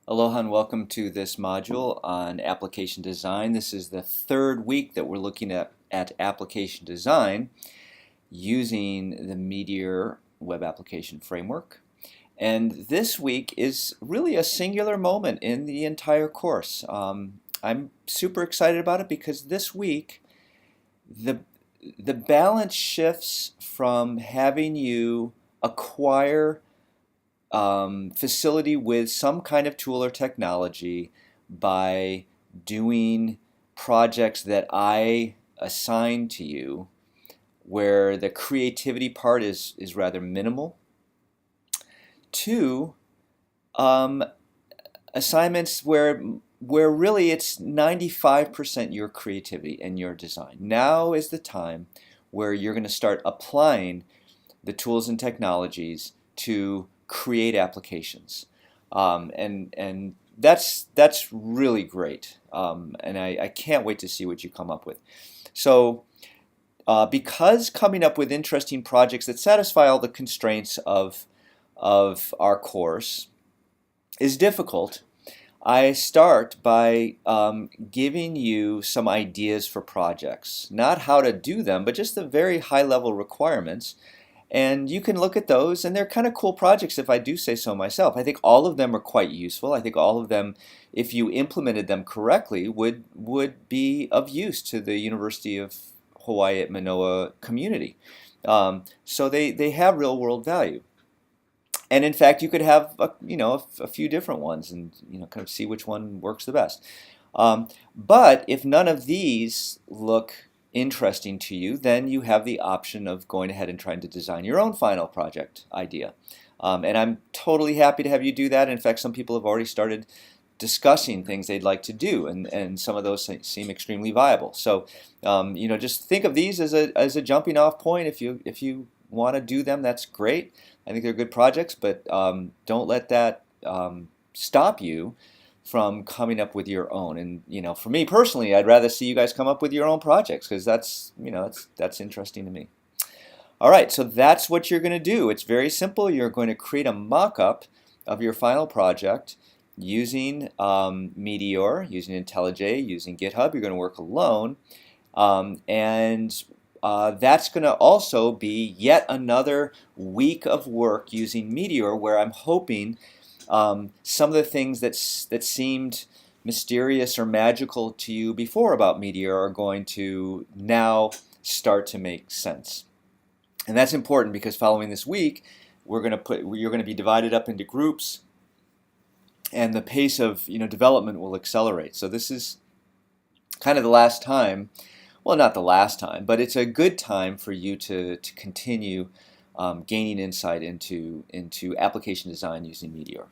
Aloha and welcome to this module on application design. This is the third week that we're looking at application design using the Meteor web application framework. And this week is really a singular moment in the entire course. I'm super excited about it because this week the balance shifts from having you acquire facility with some kind of tool or technology by doing projects that I assign to you, where the creativity part is rather minimal, to assignments where really it's 95% your creativity and your design. Now is the time where you're going to start applying the tools and technologies to create applications, and that's really great, and I can't wait to see what you come up with. So because coming up with interesting projects that satisfy all the constraints of our course is difficult, I start by giving you some ideas for projects, not how to do them, but just the very high level requirements. And you can look at those, and they're kind of cool projects if I do say so myself. I think all of them are quite useful. I think all of them, if you implemented them correctly, would be of use to the University of Hawaii at Manoa community. So they have real world value. And in fact, you could have a few different ones, and kind of see which one works the best. But if none of these look interesting to you, then you have the option of going ahead and trying to design your own final project idea. And I'm totally happy to have you do that. In fact, some people have already started discussing things they'd like to do, and some of those seem extremely viable. So just think of these as a jumping off point. If you want to do them, that's great. I think they're good projects, but don't let that stop you from coming up with your own. And for me personally, I'd rather see you guys come up with your own projects, because that's interesting to me. All right, so that's what you're going to do. It's very simple. You're going to create a mock-up of your final project using Meteor, using IntelliJ, using GitHub. You're going to work alone, and that's going to also be yet another week of work using Meteor, where I'm hoping some of the things that seemed mysterious or magical to you before about Meteor are going to now start to make sense. And that's important, because following this week, you're going to be divided up into groups, and the pace of development will accelerate. So this is kind of the last time. Well, not the last time, but it's a good time for you to continue gaining insight into application design using Meteor.